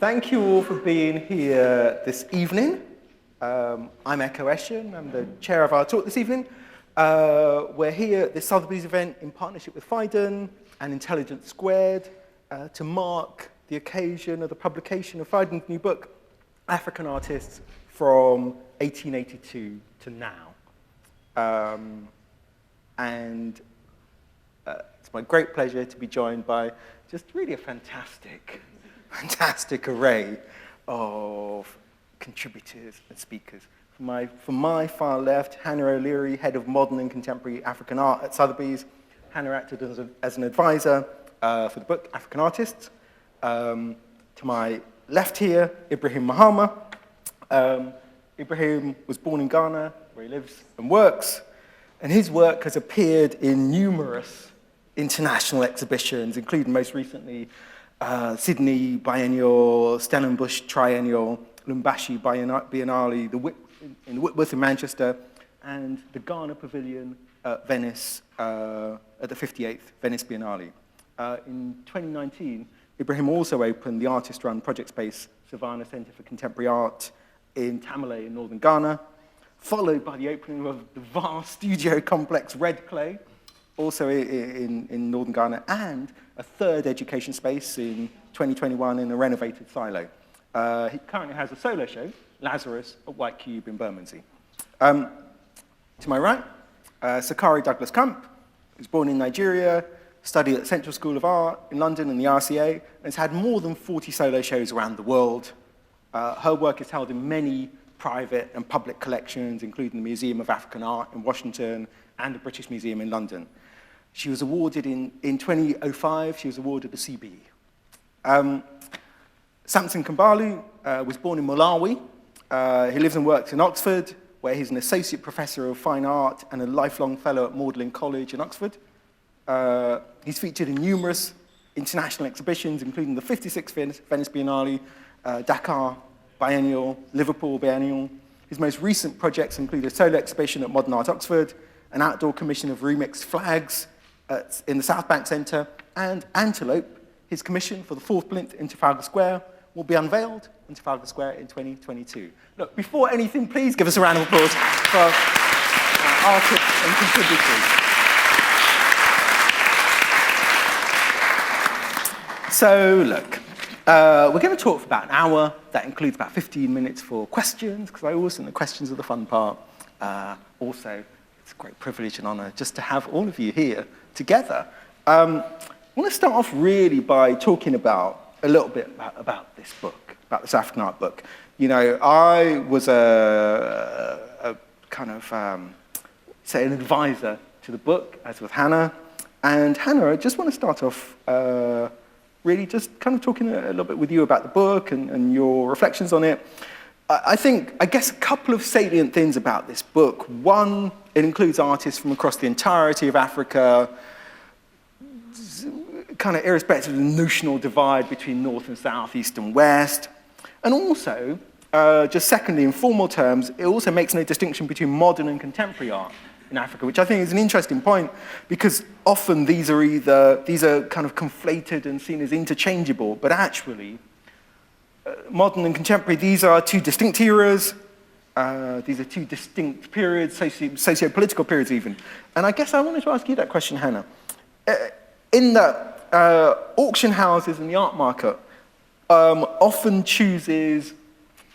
Thank you all for being here this evening. I'm Ekow Eshun. I'm the chair of our talk this evening. We're here at this Sotheby's event in partnership with Phaidon and Intelligence Squared to mark the occasion of the publication of Phaidon's new book, African Artists from 1882 to Now. It's my great pleasure to be joined by just really a fantastic array of contributors and speakers. From my far left, Hannah O'Leary, head of modern and contemporary African art at Sotheby's. Hannah acted as an advisor for the book, African Artists. To my left here, Ibrahim Mahama. Ibrahim was born in Ghana, where he lives and works, and his work has appeared in numerous international exhibitions, including most recently Sydney Biennial, Stellenbosch Triennial, Lubumbashi Biennale, in Whitworth in Manchester, and the Ghana Pavilion at Venice at the 58th Venice Biennale. In 2019, Ibrahim also opened the artist-run project space Savannah Centre for Contemporary Art in Tamale in northern Ghana, followed by the opening of the vast studio complex Red Clay, also in northern Ghana, and a third education space in 2021 in a renovated silo. He currently has a solo show, Lazarus, at White Cube in Bermondsey. To my right, Sokari Douglas Camp, who's born in Nigeria, studied at the Central School of Art in London and the RCA, and has had more than 40 solo shows around the world. Her work is held in many private and public collections, including the Museum of African Art in Washington and the British Museum in London. She was awarded in 2005, she was awarded the CBE. Samson Kambula was born in Malawi. He lives and works in Oxford, where he's an associate professor of fine art and a lifelong fellow at Magdalen College in Oxford. He's featured in numerous international exhibitions, including the 56th Venice Biennale, Dakar Biennial, Liverpool Biennial. His most recent projects include a solo exhibition at Modern Art Oxford, an outdoor commission of remixed flags in the South Bank Centre, and Antelope, his commission for the Fourth Plinth in Trafalgar Square, will be unveiled in Trafalgar Square in 2022. Look, before anything, please give us a round of applause for our artists and contributors. So, look, we're going to talk for about an hour. That includes about 15 minutes for questions, because I always think the questions are the fun part. Also, it's a great privilege and honor just to have all of you here together. I want to start off really by talking about a little bit about this book, about this African art book. You know, I was a kind of, say, an advisor to the book, as with Hannah. And Hannah, I just want to start off really just kind of talking a little bit with you about the book and your reflections on it. I guess a couple of salient things about this book. One, it includes artists from across the entirety of Africa, kind of irrespective of the notional divide between North and South, East and West. And also, just secondly, in formal terms, it also makes no distinction between modern and contemporary art in Africa, which I think is an interesting point, because often these are kind of conflated and seen as interchangeable, but actually, modern and contemporary, these are two distinct eras, these are two distinct periods, socio-political periods even. And I guess I wanted to ask you that question, Hannah. In that auction houses and the art market often chooses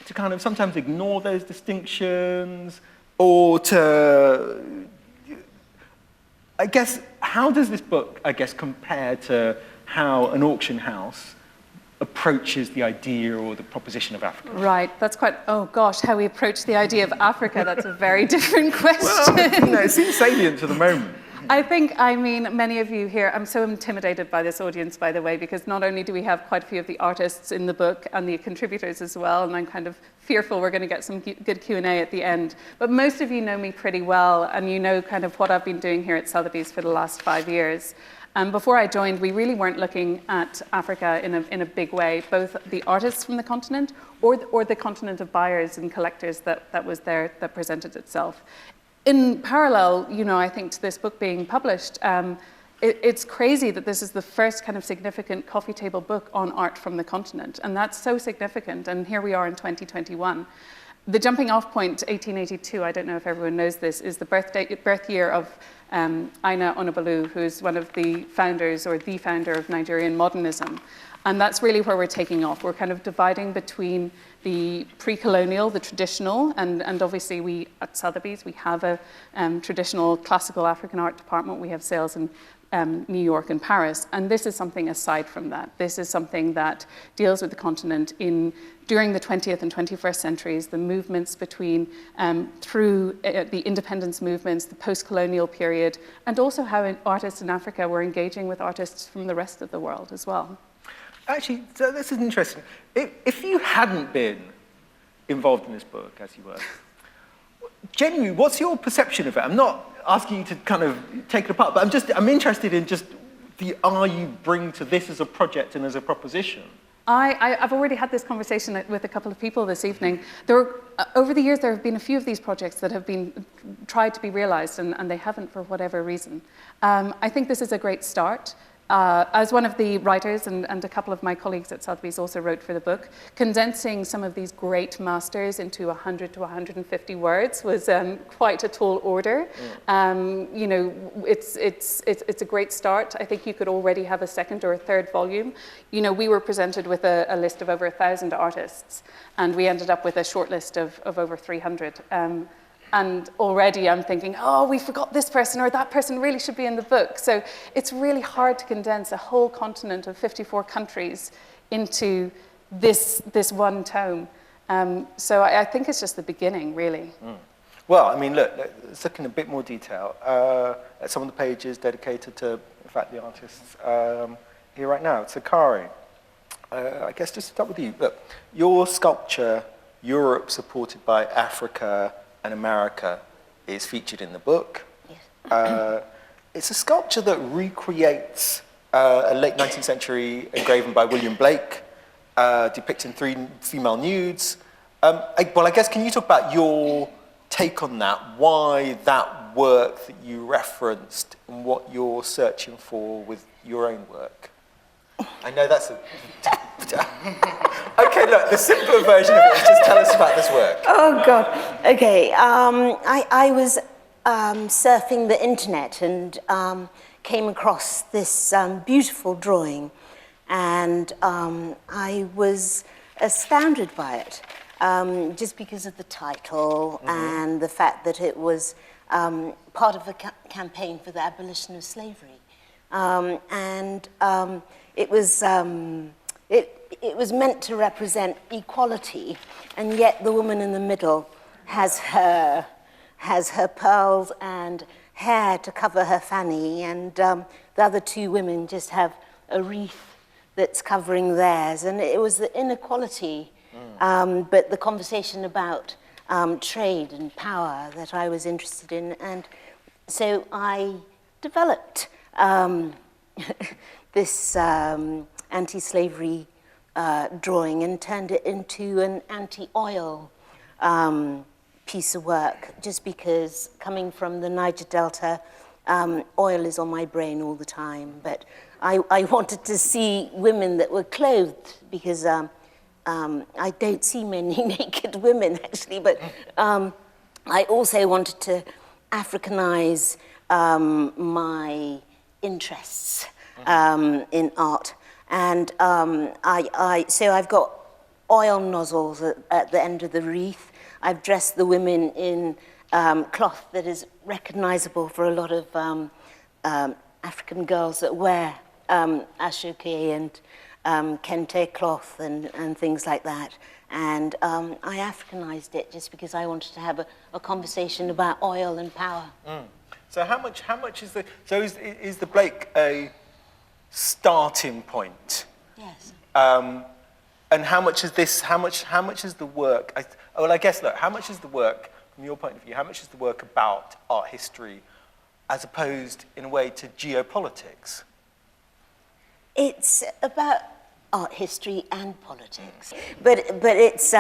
to kind of sometimes ignore those distinctions, or to, I guess, how does this book, I guess, compare to how an auction house approaches the idea or the proposition of Africa? Right, that's quite, oh gosh, how we approach the idea of Africa, that's a very different question. Well, it seems salient to the moment. I mean, many of you here, I'm so intimidated by this audience, by the way, because not only do we have quite a few of the artists in the book and the contributors as well, and I'm kind of fearful we're going to get some good Q&A at the end, but most of you know me pretty well, and you know kind of what I've been doing here at Sotheby's for the last 5 years. Before I joined, we really weren't looking at Africa in a big way, both the artists from the continent or the continent of buyers and collectors that was there, that presented itself. In parallel, you know, I think to this book being published, it's crazy that this is the first kind of significant coffee table book on art from the continent, and that's so significant, and here we are in 2021. The jumping off point, 1882, I don't know if everyone knows this, is the birth year of Aina Onabalu, who's one of the founders, or the founder of Nigerian modernism. And that's really where we're taking off. We're kind of dividing between the pre-colonial, the traditional, and obviously we, at Sotheby's, we have a traditional classical African art department. We have sales in New York and Paris. And this is something aside from that. This is something that deals with the continent during the 20th and 21st centuries, the movements between, through the independence movements, the post-colonial period, and also how artists in Africa were engaging with artists from the rest of the world as well. Actually, so this is interesting. If you hadn't been involved in this book, as you were, genuinely, what's your perception of it? I'm not asking you to kind of take it apart, but I'm interested in just the eye you bring to this as a project and as a proposition. I've already had this conversation with a couple of people this evening. Over the years, there have been a few of these projects that have been tried to be realized, and they haven't for whatever reason. I think this is a great start. As one of the writers, and a couple of my colleagues at Sotheby's also wrote for the book, condensing some of these great masters into 100 to 150 words was quite a tall order. You know, it's a great start. I think you could already have a second or a third volume. You know, we were presented with a list of over 1,000 artists, and we ended up with a short list of over 300. And already I'm thinking, oh, we forgot this person, or that person really should be in the book. So it's really hard to condense a whole continent of 54 countries into this one tome. So I think it's just the beginning, really. Well, I mean, look, let's look in a bit more detail at some of the pages dedicated to, in fact, the artists here right now. Sokari, I guess just to start with you. Look, your sculpture, Europe supported by Africa and America, is featured in the book. Yes. It's a sculpture that recreates a late 19th century engraving by William Blake, depicting 3 female nudes. Well, I guess, can you talk about your take on that, why that work that you referenced, and what you're searching for with your own work? I know that's a... Okay, look, the simpler version of it is just tell us about this work. Oh, God. Okay, I was surfing the internet and came across this beautiful drawing, and I was astounded by it, just because of the title and the fact that it was part of a campaign for the abolition of slavery. It was meant to represent equality, and yet the woman in the middle has her pearls and hair to cover her fanny, and the other 2 women just have a wreath that's covering theirs. And it was the inequality, but the conversation about trade and power that I was interested in. And so I developed this anti-slavery drawing and turned it into an anti-oil piece of work, just because, coming from the Niger Delta, oil is on my brain all the time. But I wanted to see women that were clothed, because I don't see many naked women, actually, but I also wanted to Africanize my interests in art. And so I've got oil nozzles at the end of the wreath. I've dressed the women in cloth that is recognizable for a lot of African girls that wear ashoke and kente cloth and things like that. And I Africanized it just because I wanted to have a conversation about oil and power. So how much is is the Blake a starting point? Yes. And how much is this? How much is the work? I guess, look, how much is the work from your point of view? How much is the work about art history, as opposed, in a way, to geopolitics? It's about art history and politics, but it's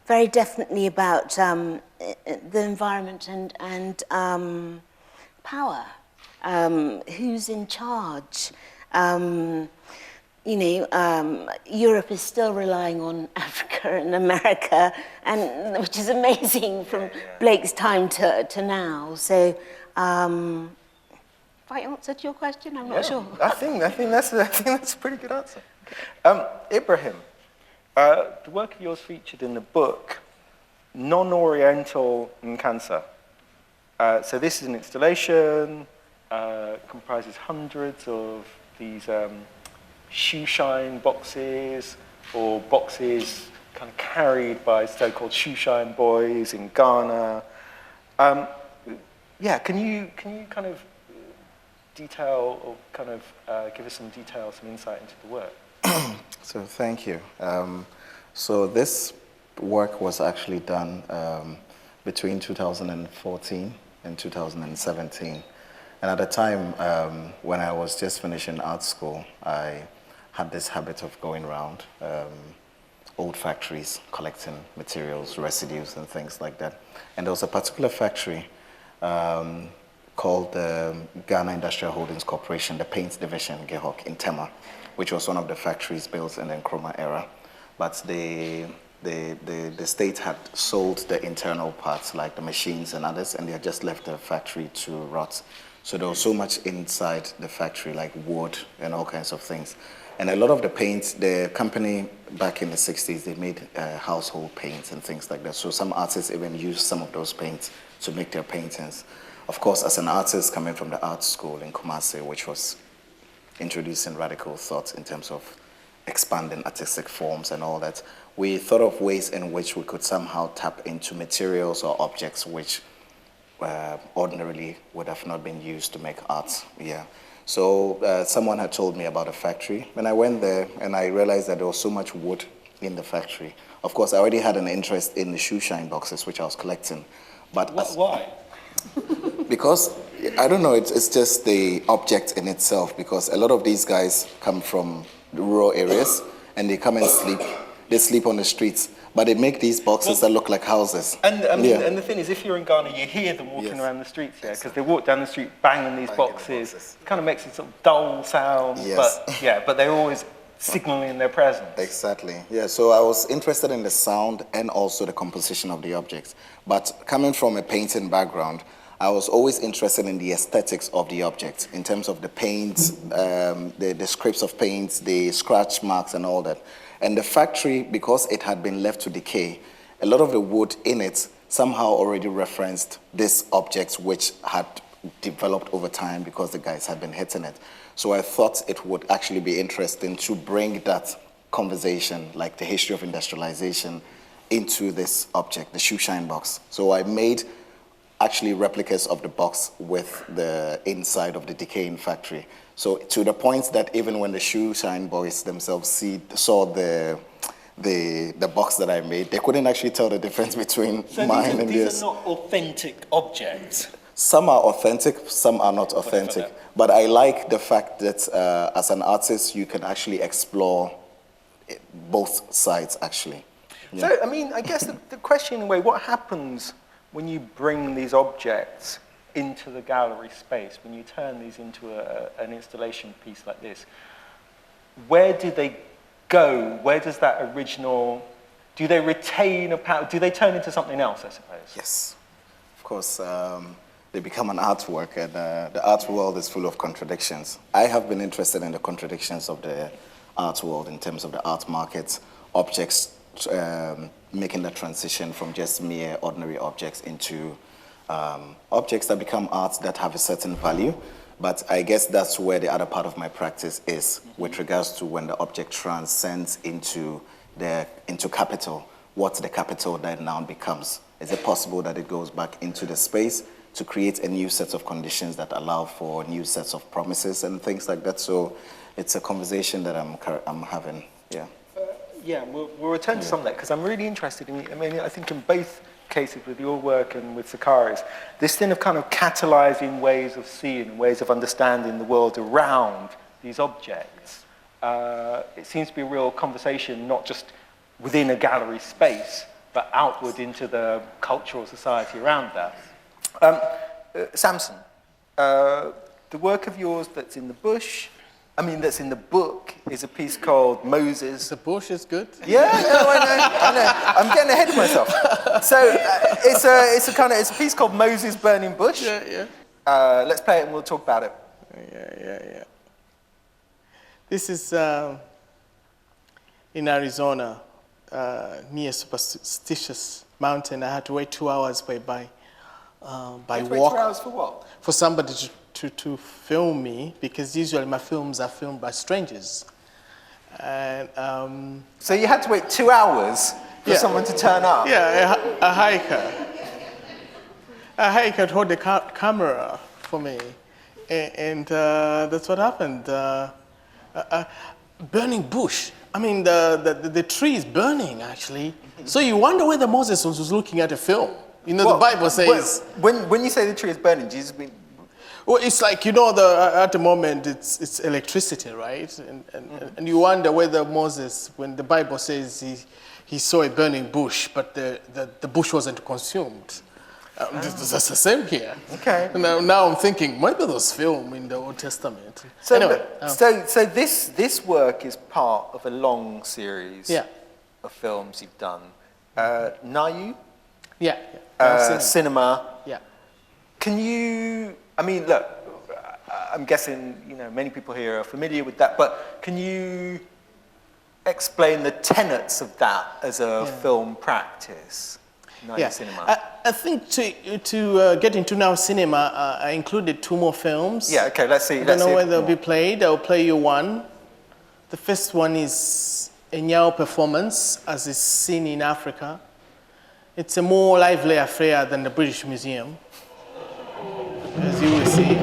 very definitely about the environment and power. Who's in charge? Europe is still relying on Africa and America, and which is amazing from Blake's time to now. So, have I answered your question? I'm not sure. I think that's a pretty good answer. Ibrahim, the work of yours featured in the book, Non-Oriental and Cancer. So this is an installation, comprises hundreds of these shoe shine boxes, or boxes kind of carried by so-called shoe shine boys in Ghana. Can you kind of detail, or kind of give us some detail, some insight into the work? So thank you. So this work was actually done between 2014 and 2017. And at the time, when I was just finishing art school, I had this habit of going around old factories, collecting materials, residues, and things like that. And there was a particular factory called the Ghana Industrial Holdings Corporation, the paint division, GEHOC, in Tema, which was one of the factories built in the Nkrumah era. But the state had sold the internal parts, like the machines and others, and they had just left the factory to rot. So there was so much inside the factory, like wood and all kinds of things. And a lot of the paints, the company back in the 60s, they made household paints and things like that. So some artists even used some of those paints to make their paintings. Of course, as an artist coming from the art school in Kumasi, which was introducing radical thoughts in terms of expanding artistic forms and all that, we thought of ways in which we could somehow tap into materials or objects which ordinarily would have not been used to make art. So someone had told me about a factory, and I went there and I realized that there was so much wood in the factory. Of course, I already had an interest in the shoe shine boxes, which I was collecting. But why? Because, I don't know, it's just the object in itself, because a lot of these guys come from the rural areas and they come and sleep. They sleep on the streets, but they make these boxes that look like houses. And and the thing is, if you're in Ghana, you hear them walking around the streets, because they walk down the street banging these boxes. It kind of makes a sort of dull sound, but they're always signaling their presence. Exactly. So I was interested in the sound and also the composition of the objects. But coming from a painting background, I was always interested in the aesthetics of the object, in terms of the paints, the scripts of paints, the scratch marks and all that. And the factory, because it had been left to decay, a lot of the wood in it somehow already referenced this object, which had developed over time because the guys had been hitting it. So I thought it would actually be interesting to bring that conversation, like the history of industrialization, into this object, the shoe shine box. So I made actually replicas of the box with the inside of the decaying factory. So to the point that even when the shoe shine boys themselves saw the box that I made, they couldn't actually tell the difference between mine and theirs. These are not authentic objects. Some are authentic, some are not authentic. But I like the fact that as an artist, you can actually explore both sides, actually. So, I mean, I guess the question in a way, what happens when you bring these objects into the gallery space, when you turn these into an installation piece like this? Where do they go? Where does that original, do they retain a power? Do they turn into something else, I suppose? Yes, of course. They become an artwork, and the art world is full of contradictions. I have been interested in the contradictions of the art world in terms of the art market, objects, making the transition from just mere ordinary objects into objects that become art that have a certain value. But I guess that's where the other part of my practice is, with regards to when the object transcends into capital, what the capital then now becomes. Is it possible that it goes back into the space to create a new set of conditions that allow for new sets of promises and things like that? So it's a conversation that I'm having, we'll return to some of that, because I'm really interested in, I mean, I think in both cases with your work and with Sokari's, this thing of kind of catalyzing ways of seeing, ways of understanding the world around these objects. It seems to be a real conversation, not just within a gallery space, but outward into the cultural society around that. Samson, the work of yours that's in the bush, that's in the book, is a piece called Moses. The bush is good. Yeah, no, I know. I'm getting ahead of myself. So it's a piece called Moses Burning Bush. Yeah. Let's play it and we'll talk about it. Yeah. This is in Arizona, near Superstitious Mountain. I had to wait 2 hours by walk. Wait 2 hours for what? For somebody to film me, because usually my films are filmed by strangers. And so you had to wait 2 hours for someone to turn up? Yeah, a hiker. A hiker would hold the camera for me, and that's what happened. Burning bush. The tree is burning, actually. So you wonder whether Moses was looking at a film. The Bible says... When you say the tree is burning, do you just mean... Well, it's like, at the moment, it's electricity, right? And you wonder whether Moses, when the Bible says he saw a burning bush, but the bush wasn't consumed. That's the same here. Okay. Now I'm thinking, maybe there's film in the Old Testament. So, anyway. So this work is part of a long series of films you've done. Nayu? Yeah. Cinema. Yeah. Can you... look, I'm guessing, many people here are familiar with that, but can you explain the tenets of that as a film practice? Cinema. I think to get into now cinema, I included 2 more films. Yeah, okay, let's see. I don't know where they'll be played. I'll play you one. The first one is a Nyao performance, as is seen in Africa. It's a more lively affair than the British Museum, as you will see.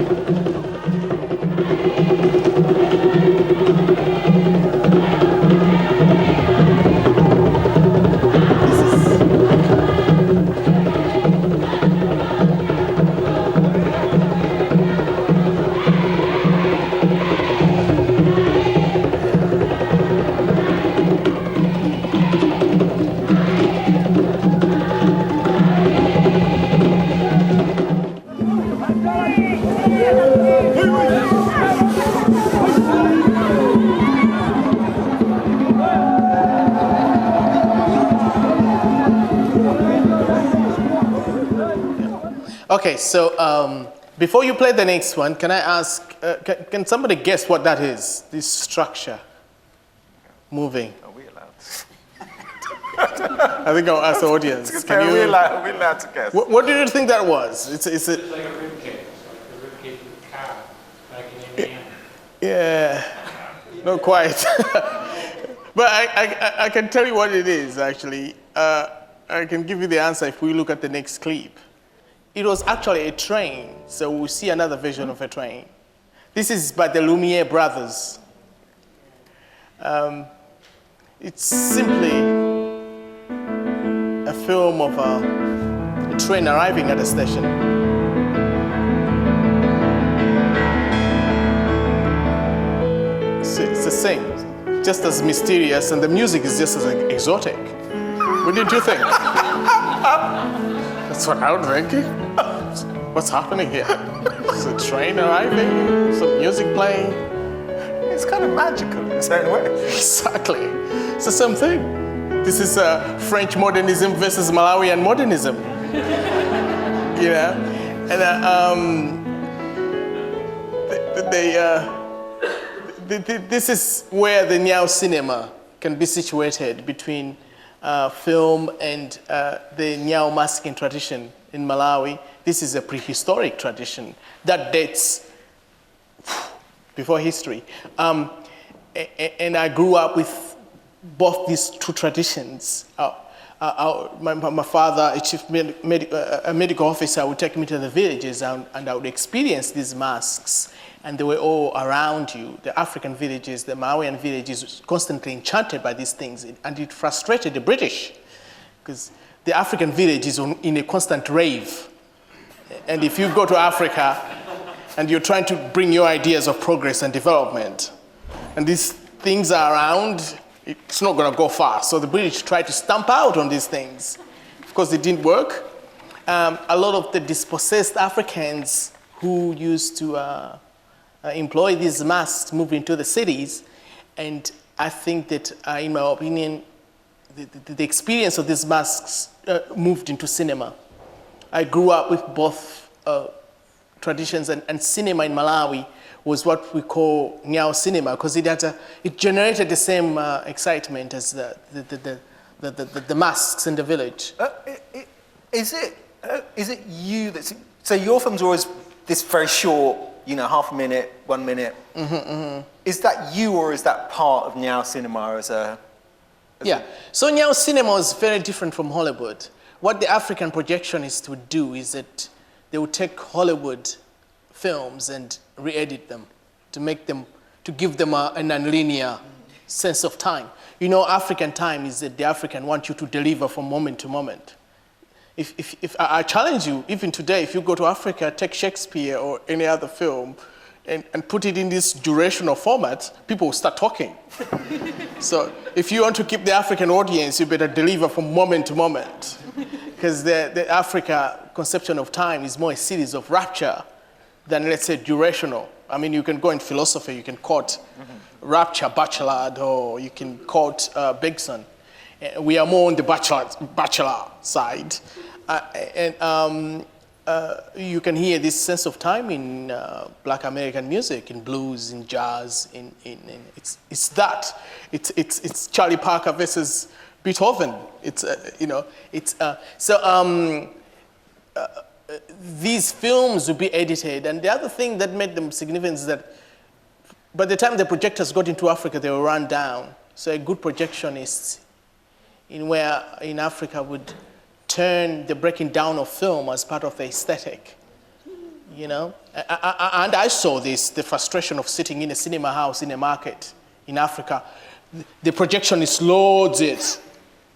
Okay, so before you play the next one, can I ask, can somebody guess what that is, this structure moving? Are we allowed I think I'll ask the audience. Are we allowed to guess? What do you think that was? It's like a rib cage, like a rib cage with a cow, like in Indiana. Yeah, not quite. But I can tell you what it is, actually. I can give you the answer if we look at the next clip. It was actually a train, so we'll see another version of a train. This is by the Lumiere brothers. It's simply a film of a train arriving at a station. It's the same, just as mysterious, and the music is just as exotic. What did you think? That's what I was thinking. What's happening here? Is a train arriving? Some music playing? It's kind of magical in a certain way. Exactly. It's the same thing. This is French modernism versus Malawian modernism. And this is where the Nyao cinema can be situated between film and the Nyao masking tradition in Malawi. This is a prehistoric tradition that dates before history. And I grew up with both these 2 traditions. My father, a medical officer, would take me to the villages and I would experience these masks. And they were all around you. The African villages, the Malawian villages, constantly enchanted by these things. And it frustrated the British, because the African village is in a constant rave. And if you go to Africa and you're trying to bring your ideas of progress and development, and these things are around, it's not going to go far. So the British tried to stamp out on these things. Of course, it didn't work. A lot of the dispossessed Africans who used to employ these masks, move into the cities, and I think that, in my opinion, the experience of these masks moved into cinema. I grew up with both traditions, and cinema in Malawi was what we call Nyao cinema, because it generated the same excitement as the masks in the village. Is it you that's... So your films are always this very short, half a minute, 1 minute. Is that you, or is that part of Nyao cinema as a... Yeah, so Nyao cinema is very different from Hollywood. What the African projectionists would do is that they would take Hollywood films and re-edit them to give them an unlinear sense of time. African time is that the African want you to deliver from moment to moment. If I challenge you, even today, if you go to Africa, take Shakespeare or any other film and put it in this durational format, people will start talking. So if you want to keep the African audience, you better deliver from moment to moment. Because the Africa conception of time is more a series of rapture than, let's say, durational. I mean, you can go in philosophy, you can quote Rapture, Bachelard, or you can quote Bergson. We are more on the bachelor side. You can hear this sense of time in Black American music, in blues, in jazz, it's Charlie Parker versus Beethoven. These films will be edited, and the other thing that made them significant is that by the time the projectors got into Africa, they were run down. So a good projectionist in Africa would turn the breaking down of film as part of the aesthetic, And I saw the frustration of sitting in a cinema house in a market in Africa. The projectionist loads it,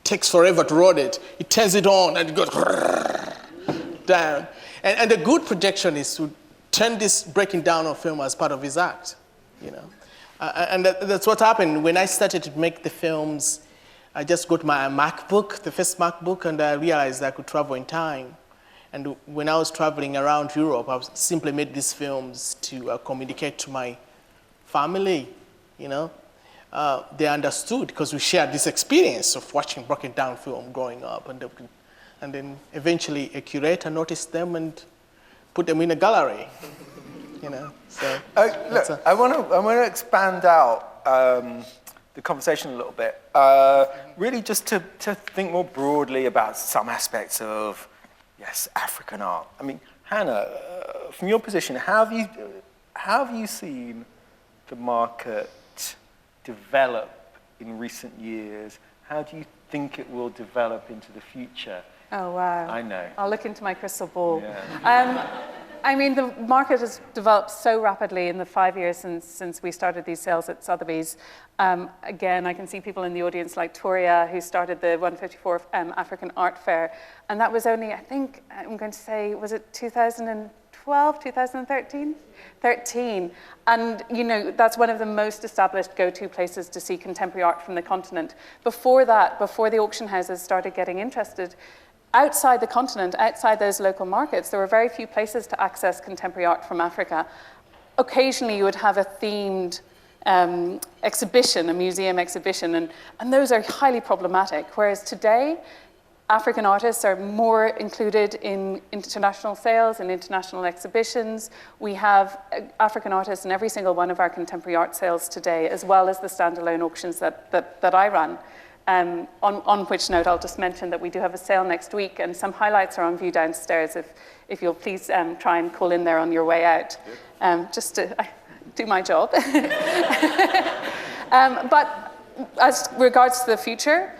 takes forever to load it. It turns it on and it goes down. And a good projectionist would turn this breaking down of film as part of his act, And that's what happened when I started to make the films. I just got my MacBook, the first MacBook, and I realized I could travel in time. And when I was traveling around Europe, I simply made these films to communicate to my family, They understood because we shared this experience of watching broken down film growing up. And then eventually a curator noticed them and put them in a gallery, So look, I want to expand out the conversation a little bit, really just to think more broadly about some aspects of, African art. I mean, Hannah, from your position, how have you seen the market develop in recent years? How do you think it will develop into the future? Oh, wow. I know. I'll look into my crystal ball. Yeah. I mean, the market has developed so rapidly in the 5 years since we started these sales at Sotheby's. Again, I can see people in the audience like Toria, who started the 154th African Art Fair. And that was only, I think, I'm going to say, was it 2012, 2013? 13. And, that's one of the most established go-to places to see contemporary art from the continent. Before that, before the auction houses started getting interested, outside the continent, outside those local markets, there were very few places to access contemporary art from Africa. Occasionally, you would have a themed exhibition, a museum exhibition, and those are highly problematic. Whereas today, African artists are more included in international sales and international exhibitions. We have African artists in every single one of our contemporary art sales today, as well as the standalone auctions that I run. On which note, I'll just mention that we do have a sale next week, and some highlights are on view downstairs. If you'll please try and call in there on your way out, just to do my job. But as regards to the future,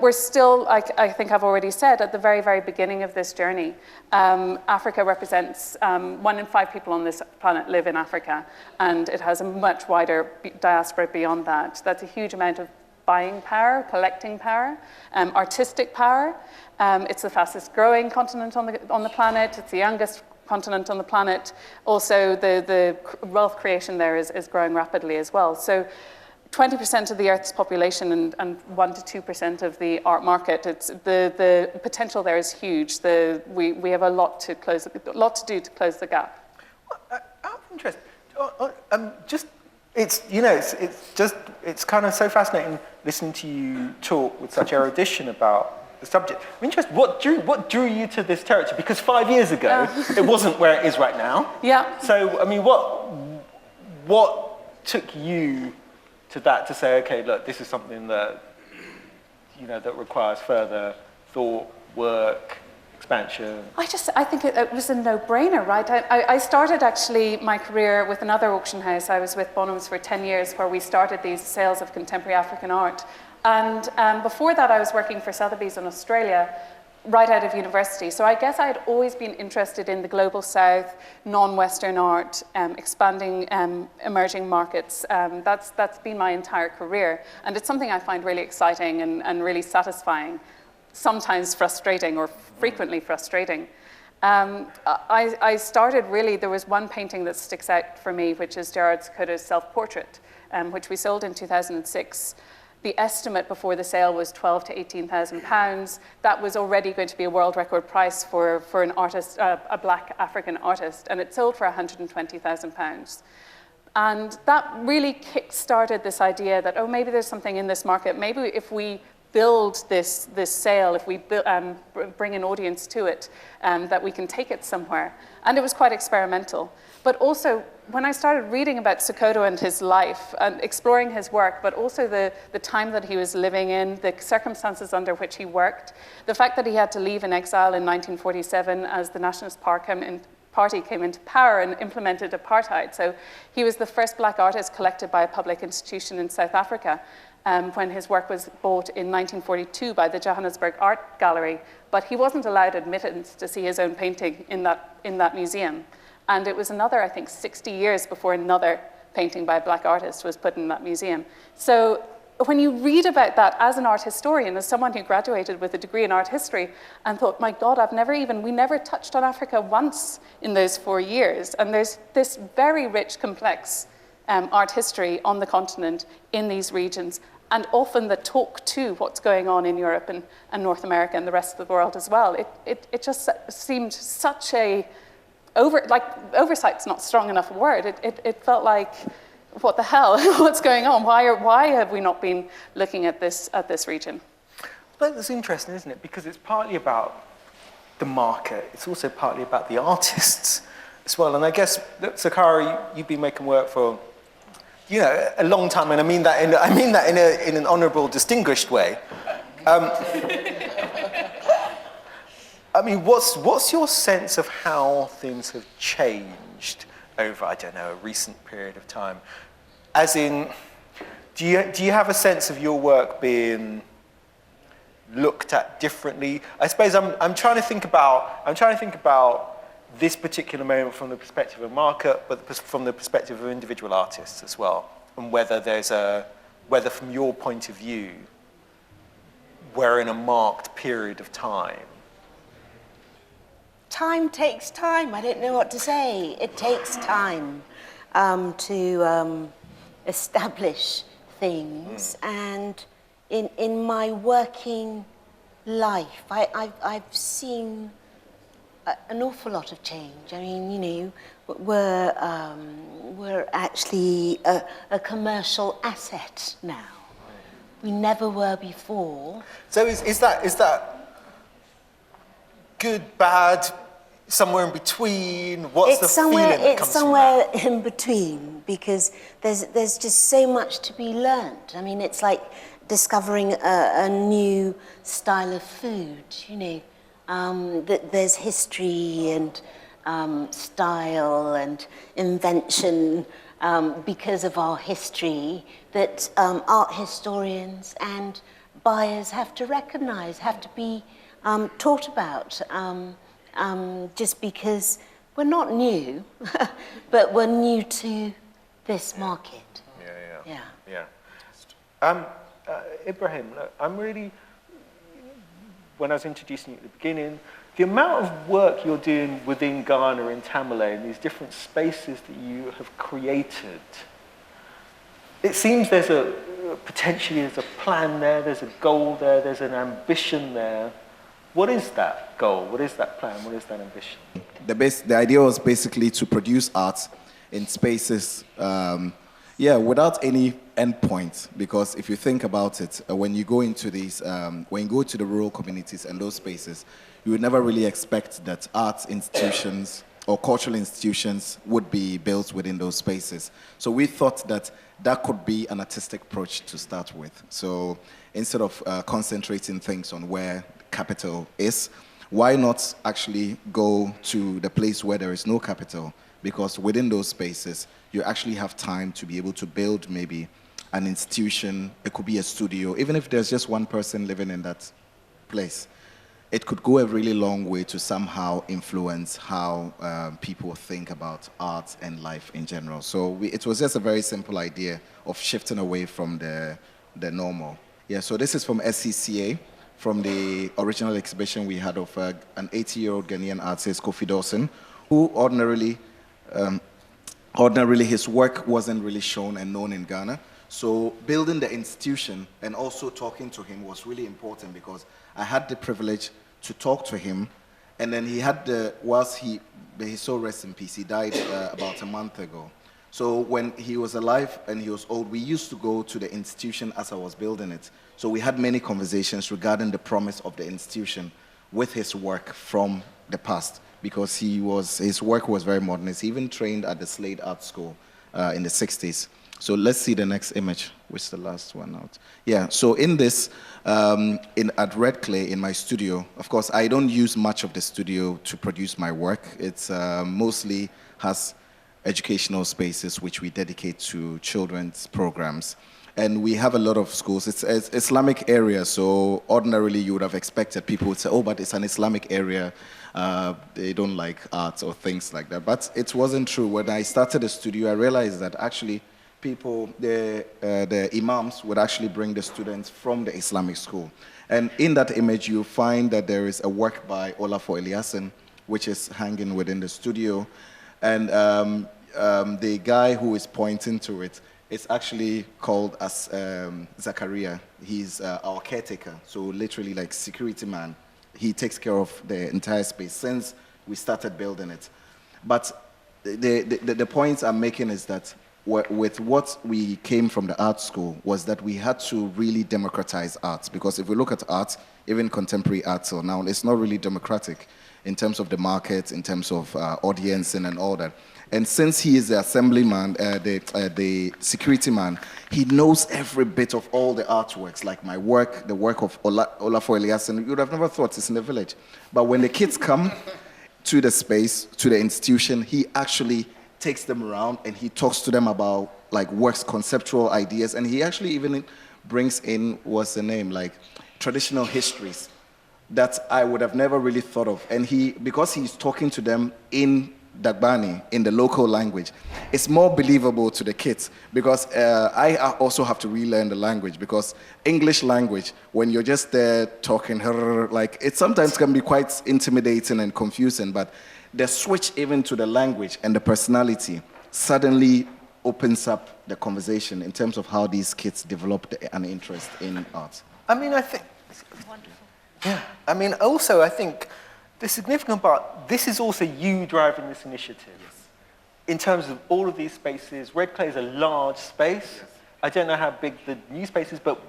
we're still, I think I've already said, at the very, very beginning of this journey. Africa represents 1 in 5 people on this planet live in Africa, and it has a much wider diaspora beyond that. That's a huge amount of buying power, collecting power, artistic power. It's the fastest growing continent on the planet. It's the youngest continent on the planet. Also, the wealth creation there is growing rapidly as well. So 20% of the Earth's population and 1 to 2% of the art market, the potential there is huge. We have a lot to do to close the gap. Out of interest, Just, it's kind of so fascinating listening to you talk with such erudition about the subject. I'm interested, what drew you to this territory? Because 5 years ago, it wasn't where it is right now. Yeah. So, I mean, what took you to that to say, okay, look, this is something that, that requires further thought, work, expansion? I think it was a no-brainer, right? I started actually my career with another auction house. I was with Bonhams for 10 years where we started these sales of contemporary African art. And before that, I was working for Sotheby's in Australia, right out of university. So I guess I'd always been interested in the global south, non-Western art, expanding emerging markets. That's been my entire career. And it's something I find really exciting and really satisfying, sometimes frustrating or frequently frustrating. I started really, there was one painting that sticks out for me, which is Gerard Sokoto's self-portrait, which we sold in 2006. The estimate before the sale was £12,000 to £18,000. That was already going to be a world record price for an artist, a black African artist, and it sold for £120,000. And that really kick-started this idea that, oh, maybe there's something in this market. Maybe if we build this sale, if we bring an audience to it, that we can take it somewhere. And it was quite experimental. But also, when I started reading about Sokoto and his life, and exploring his work, but also the time that he was living in, the circumstances under which he worked, the fact that he had to leave in exile in 1947 as the Nationalist Party came into power and implemented apartheid. So he was the first black artist collected by a public institution in South Africa, when his work was bought in 1942 by the Johannesburg Art Gallery, but he wasn't allowed admittance to see his own painting in that museum. And it was another, I think, 60 years before another painting by a black artist was put in that museum. So when you read about that as an art historian, as someone who graduated with a degree in art history and thought, my God, we never touched on Africa once in those 4 years. And there's this very rich, complex art history on the continent in these regions, and often that talk to what's going on in Europe and North America and the rest of the world as well. It just seemed such a, oversight's not strong enough a word. It felt like, what the hell, what's going on? Why have we not been looking at this region? But it's interesting, isn't it? Because it's partly about the market. It's also partly about the artists as well. And I guess, Sokari, you've been making work for a long time, and I mean that in an honourable, distinguished way. I mean, what's your sense of how things have changed over, I don't know, a recent period of time? As in, do you have a sense of your work being looked at differently? I suppose I'm trying to think about this particular moment from the perspective of market, but from the perspective of individual artists as well, and whether from your point of view, we're in a marked period of time. Time takes time. I don't know what to say. It takes time to establish things. And in my working life, I've seen an awful lot of change. I mean, we're actually a commercial asset now. We never were before. So is that good, bad, somewhere in between? What's the feeling that comes from that? It's somewhere in between, because there's just so much to be learned. I mean, it's like discovering a new style of food, that there's history and style and invention because of our history that art historians and buyers have to recognize, have to be taught about, just because we're not new, but we're new to this market. Yeah. Ibrahim, I'm really, when I was introducing you at the beginning, the amount of work you're doing within Ghana in Tamale, in these different spaces that you have created, it seems potentially there's a plan there, there's a goal there, there's an ambition there. What is that goal? What is that plan? What is that ambition? The idea was basically to produce art in spaces, without any endpoint. Because if you think about it, when you go into these, when you go to the rural communities and those spaces, you would never really expect that arts institutions or cultural institutions would be built within those spaces. So we thought that that could be an artistic approach to start with. So instead of concentrating things on where capital is, why not actually go to the place where there is no capital? Because within those spaces, you actually have time to be able to build maybe an institution. It could be a studio, even if there's just one person living in that place. It could go a really long way to somehow influence how people think about art and life in general. So it was just a very simple idea of shifting away from the normal. Yeah, so this is from SCCA, from the original exhibition we had of an 80-year-old Ghanaian artist, Phaidon, who ordinarily his work wasn't really shown and known in Ghana. So building the institution and also talking to him was really important, because I had the privilege to talk to him, and then he had whilst he so rest in peace, he died about a month ago. So when he was alive and he was old, we used to go to the institution as I was building it. So we had many conversations regarding the promise of the institution with his work from the past, because his work was very modernist. He even trained at the Slade Art School in the 60s. So let's see the next image, which is the last one out. Yeah, so in this, at Red Clay in my studio, of course, I don't use much of the studio to produce my work. It's mostly has educational spaces which we dedicate to children's programs. And we have a lot of schools. It's an Islamic area, so ordinarily you would have expected people would say, oh, but it's an Islamic area. They don't like art or things like that. But it wasn't true. When I started the studio, I realized that actually people, the imams would actually bring the students from the Islamic school. And in that image, you find that there is a work by Olafur Eliassen, which is hanging within the studio. And the guy who is pointing to it is actually called as Zakaria. He's our caretaker, so literally like security man. He takes care of the entire space since we started building it. But the point I'm making is that with what we came from the art school was that we had to really democratize art, because if we look at art, even contemporary art till now, it's not really democratic in terms of the market, in terms of audience and all that. And since he is the assemblyman, the security man, he knows every bit of all the artworks, like my work, the work of Olafur Eliassen. You would have never thought it's in the village. But when the kids come to the space, to the institution, he actually takes them around and he talks to them about like works, conceptual ideas, and he actually even brings in, what's the name, like traditional histories that I would have never really thought of. And because he's talking to them in Dagbani, in the local language, it's more believable to the kids, because I also have to relearn the language, because English language, when you're just there talking, like it sometimes can be quite intimidating and confusing, but the switch even to the language and the personality suddenly opens up the conversation in terms of how these kids develop an interest in art. I mean, I think... Wonderful. Yeah, I mean, also, I think the significant part, this is also you driving this initiative. Yes. In terms of all of these spaces, Red Clay is a large space. Yes. I don't know how big the new space is, but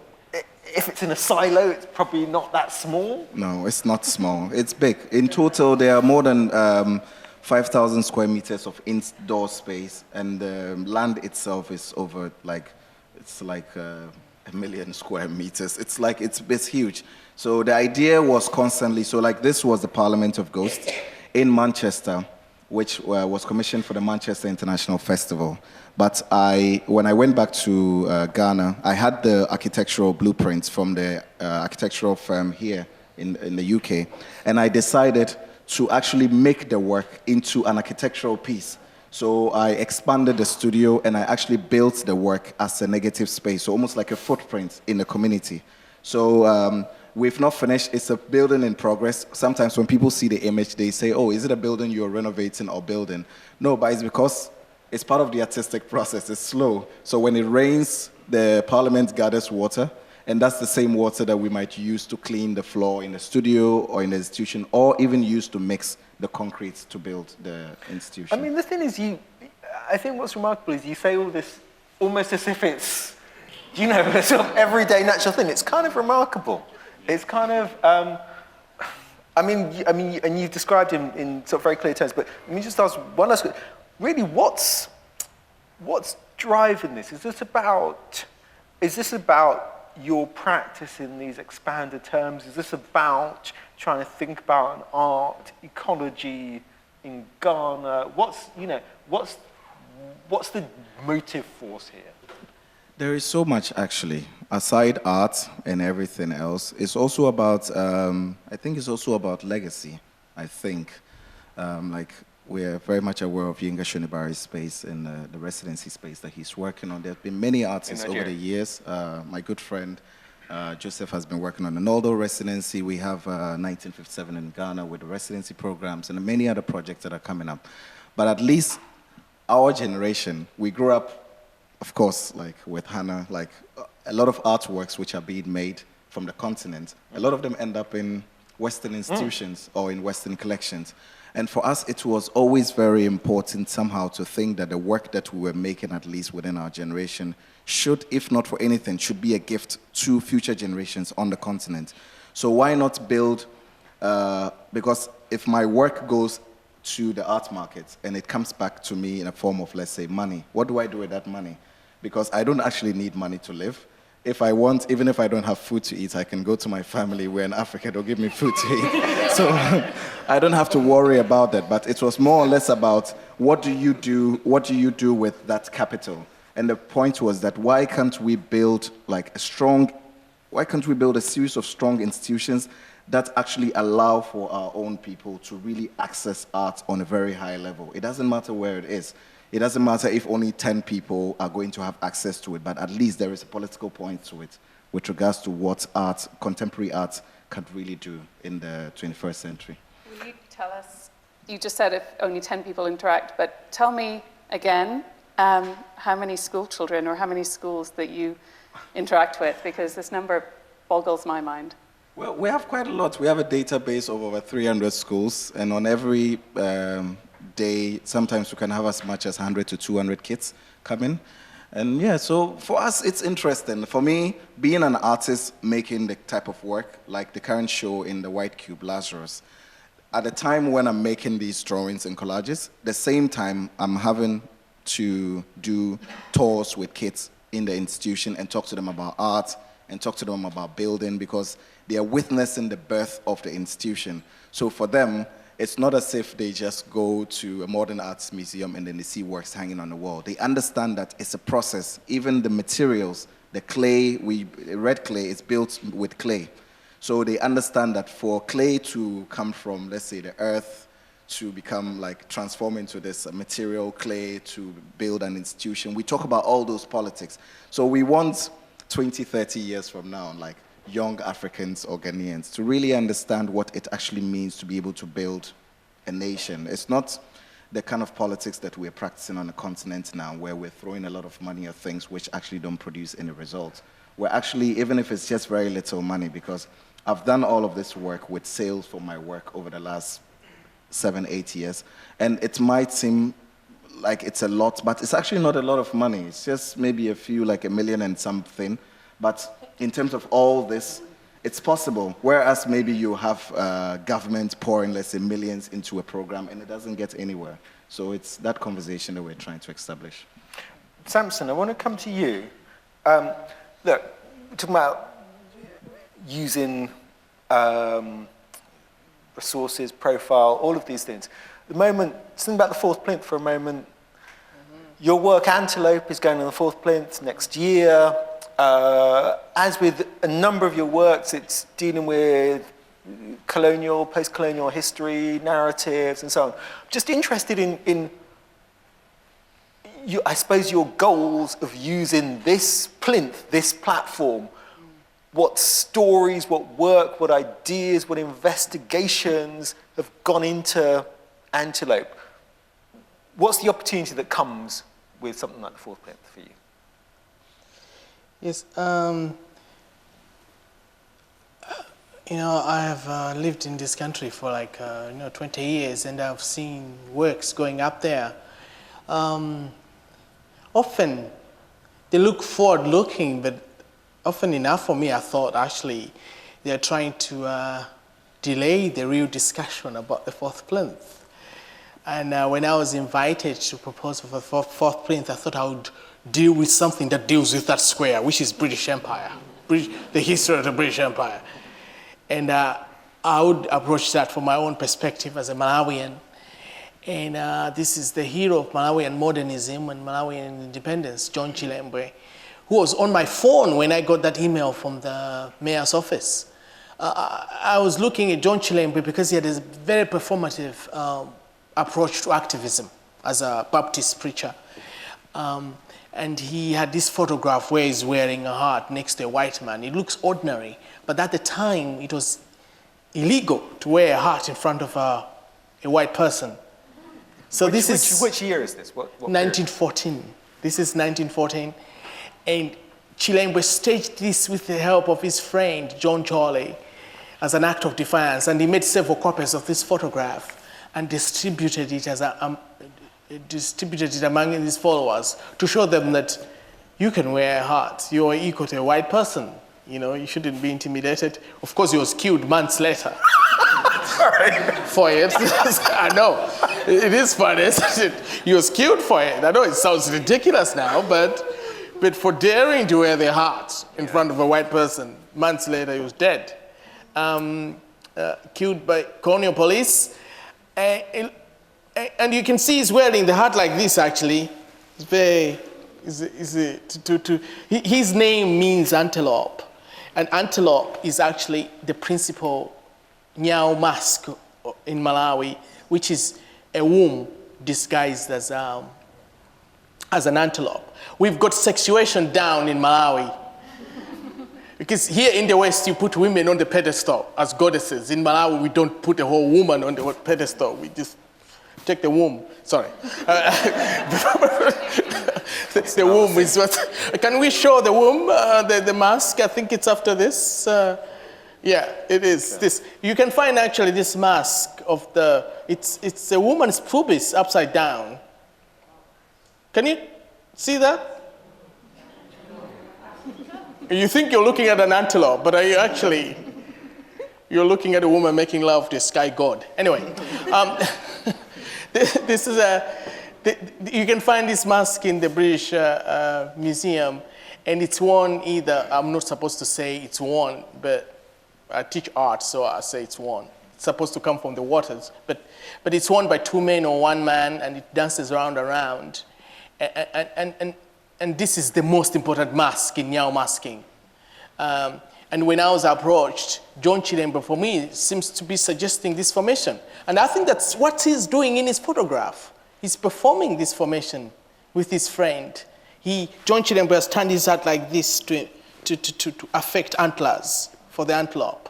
if it's in a silo, it's probably not that small. No, it's not small. It's big. In total, there are more than 5,000 square meters of indoor space, and the land itself is over it's like 1 million square meters. It's huge. So the idea was constantly, so like this was the Parliament of Ghosts in Manchester, which was commissioned for the Manchester International Festival. But when I went back to Ghana, I had the architectural blueprints from the architectural firm here in the UK, and I decided to actually make the work into an architectural piece. So I expanded the studio, and I actually built the work as a negative space, so almost like a footprint in the community. So we've not finished. It's a building in progress. Sometimes when people see the image, they say, oh, is it a building you're renovating or building? No, but it's because it's part of the artistic process. It's slow. So when it rains, the Parliament gathers water, and that's the same water that we might use to clean the floor in the studio or in the institution, or even use to mix the concrete to build the institution. I mean, the thing is, I think what's remarkable is you say all this almost as if it's, you know, a sort of everyday natural thing. It's kind of remarkable. It's kind of, I mean, and you've described him in sort of very clear terms, but let me just ask one last question. Really, what's driving this? Is this about your practice in these expanded terms? Is this about trying to think about an art ecology in Ghana? What's the motive force here? There is so much, actually. Aside art and everything else, it's also about, I think it's also about legacy, I think. Like, we're very much aware of Yinka Shonibari's space and the residency space that he's working on. There have been many artists over the years. My good friend, Joseph, has been working on an Noldo residency. We have 1957 in Ghana with the residency programs and many other projects that are coming up. But at least our generation, we grew up, of course, like with Hannah, like a lot of artworks which are being made from the continent. A lot of them end up in Western institutions or in Western collections. And for us, it was always very important somehow to think that the work that we were making, at least within our generation, should, if not for anything, should be a gift to future generations on the continent. So why not build, because if my work goes to the art market and it comes back to me in a form of, let's say, money, what do I do with that money? Because I don't actually need money to live. If I want, even if I don't have food to eat, I can go to my family. We're in Africa, they'll give me food to eat. So I don't have to worry about that. But it was more or less about what do you do with that capital? And the point was that why can't we build a series of strong institutions that actually allow for our own people to really access art on a very high level? It doesn't matter where it is. It doesn't matter if only 10 people are going to have access to it, but at least there is a political point to it with regards to what art, contemporary art, can really do in the 21st century. Will you tell us, you just said if only 10 people interact, but tell me again how many school children or how many schools that you interact with, because this number boggles my mind. Well, we have quite a lot. We have a database of over 300 schools, and on every day, sometimes we can have as much as 100 to 200 kids come in. And yeah, so for us, it's interesting. For me, being an artist making the type of work, like the current show in the White Cube, Lazarus, at the time when I'm making these drawings and collages, the same time I'm having to do tours with kids in the institution and talk to them about art and talk to them about building, because they are witnessing the birth of the institution. So for them, it's not as if they just go to a modern arts museum and then they see works hanging on the wall. They understand that it's a process. Even the materials, the clay, red clay is built with clay. So they understand that for clay to come from, let's say, the earth, to become transform into this material clay to build an institution. We talk about all those politics. So we want 20, 30 years from now, young Africans or Ghanaians to really understand what it actually means to be able to build a nation. It's not the kind of politics that we're practicing on the continent now, where we're throwing a lot of money at things which actually don't produce any results. We're actually, even if it's just very little money, because I've done all of this work with sales for my work over the last 7, 8 years, and it might seem like it's a lot, but it's actually not a lot of money. It's just maybe a few, $1 million and something, but in terms of all this, it's possible. Whereas maybe you have government pouring, let's say, millions into a program and it doesn't get anywhere. So it's that conversation that we're trying to establish. Samson, I want to come to you. Look, we're talking about using resources, profile, all of these things. At the moment, think about the Fourth Plinth for a moment. Your work, Antelope, is going on the Fourth Plinth next year. As with a number of your works, it's dealing with colonial, post-colonial history, narratives, and so on. Just interested in I suppose, your goals of using this plinth, this platform. What stories, what work, what ideas, what investigations have gone into Antelope? What's the opportunity that comes with something like the Fourth Plinth for you? Yes, I have lived in this country for 20 years, and I've seen works going up there. often they look forward-looking, but often enough for me, I thought actually they're trying to delay the real discussion about the Fourth Plinth. And when I was invited to propose for the Fourth Plinth, I thought I would deal with something that deals with that square, which is British Empire, the history of the British Empire. And I would approach that from my own perspective as a Malawian. And this is the hero of Malawian modernism and Malawian independence, John Chilembwe, who was on my phone when I got that email from the mayor's office. I was looking at John Chilembwe because he had a very performative approach to activism as a Baptist preacher. And he had this photograph where he's wearing a hat next to a white man. It looks ordinary, but at the time it was illegal to wear a hat in front of a white person. So Which year is this? What 1914. Period? This is 1914. And Chilembwe staged this with the help of his friend, John Charlie, as an act of defiance. And he made several copies of this photograph and distributed it among his followers to show them that you can wear a hat. You are equal to a white person. You know, you shouldn't be intimidated. Of course, he was killed months later. For it. I know. It is funny, isn't it? He was killed for it. I know it sounds ridiculous now, but for daring to wear the hat in front of a white person, months later he was dead. Killed by colonial police. And you can see he's wearing the hat like this, actually. It's very, his name means antelope. And antelope is actually the principal Nyao mask in Malawi, which is a womb disguised as an antelope. We've got sexuation down in Malawi. Because here in the West, you put women on the pedestal as goddesses. In Malawi, we don't put a whole woman on the pedestal. We just take the womb. Sorry. The womb is what... Can we show the womb, the mask? I think it's after this. Yeah, it is. This. You can find actually this mask of the... It's a woman's pubis upside down. Can you see that? You think you're looking at an antelope, but are you actually... You're looking at a woman making love to a sky god. Anyway, this is you can find this mask in the British Museum, and it's worn either... I'm not supposed to say it's worn, but I teach art, so I say it's worn. It's supposed to come from the waters, but it's worn by two men or one man, and it dances round and round. And this is the most important mask in Nyao masking. And when I was approached, John Chilembwe, for me, seems to be suggesting this formation. And I think that's what he's doing in his photograph. He's performing this formation with his friend. John Chilembwe has turned his hat like this to affect antlers for the antelope.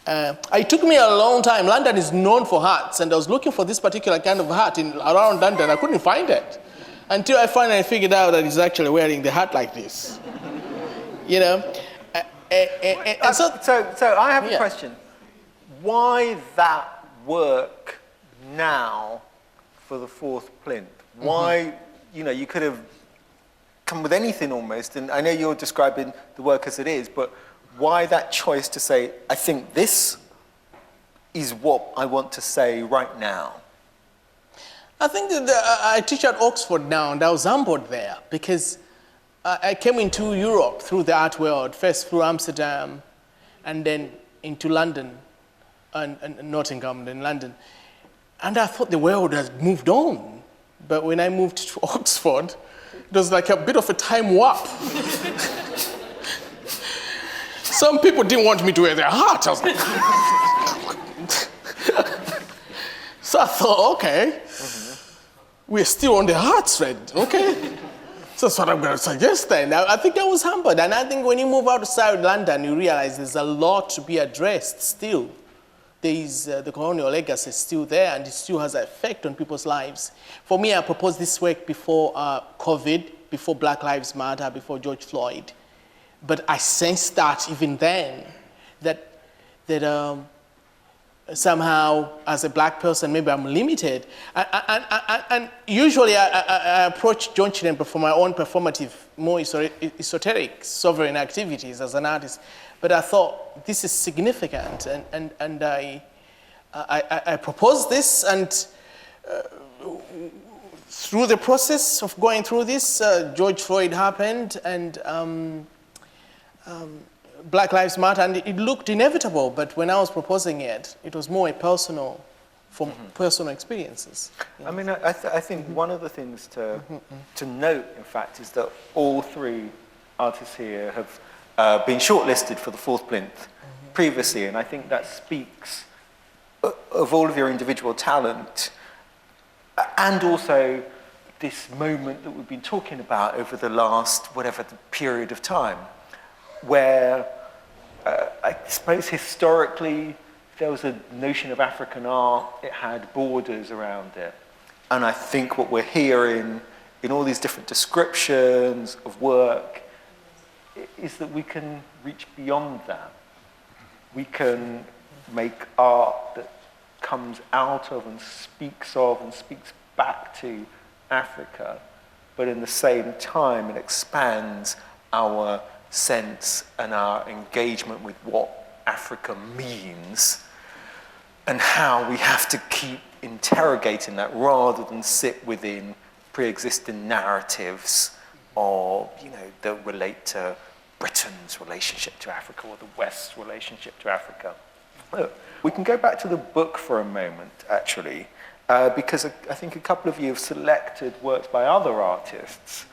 It took me a long time. London is known for hats, and I was looking for this particular kind of hat around London. I couldn't find it until I finally figured out that he's actually wearing the hat like this. You know? So I have a question. Why that work now for the Fourth Plinth? Why, you could have come with anything almost, and I know you're describing the work as it is, but why that choice to say, I think this is what I want to say right now? I think that I teach at Oxford now, and I was humbled there because I came into Europe through the art world, first through Amsterdam, and then into London, and Nottingham, then London. And I thought the world has moved on. But when I moved to Oxford, it was like a bit of a time warp. Some people didn't want me to wear their hat. I was like... So I thought, okay, we're still on the hat thread, okay? So that's what I'm going to suggest then. I think I was humbled. And I think when you move outside London, you realize there's a lot to be addressed still. The colonial legacy is still there, and it still has an effect on people's lives. For me, I proposed this work before COVID, before Black Lives Matter, before George Floyd. But I sensed that even then, that somehow as a black person, maybe I'm limited. And usually I approach John Chirempe for my own performative, more esoteric, sovereign activities as an artist. But I thought this is significant, and I proposed this, and through the process of going through this, George Floyd happened, and Black Lives Matter, and it looked inevitable, but when I was proposing it, it was more a personal, from personal experiences. I mean, I think one of the things to note, in fact, is that all three artists here have been shortlisted for the Fourth Plinth previously, and I think that speaks of all of your individual talent, and also this moment that we've been talking about over the last, whatever the period of time, where I suppose historically there was a notion of African art, it had borders around it. And I think what we're hearing in all these different descriptions of work is that we can reach beyond that. We can make art that comes out of and speaks back to Africa, but in the same time it expands our sense and our engagement with what Africa means, and how we have to keep interrogating that rather than sit within pre-existing narratives or, that relate to Britain's relationship to Africa or the West's relationship to Africa. Look, we can go back to the book for a moment, actually, because I think a couple of you have selected works by other artists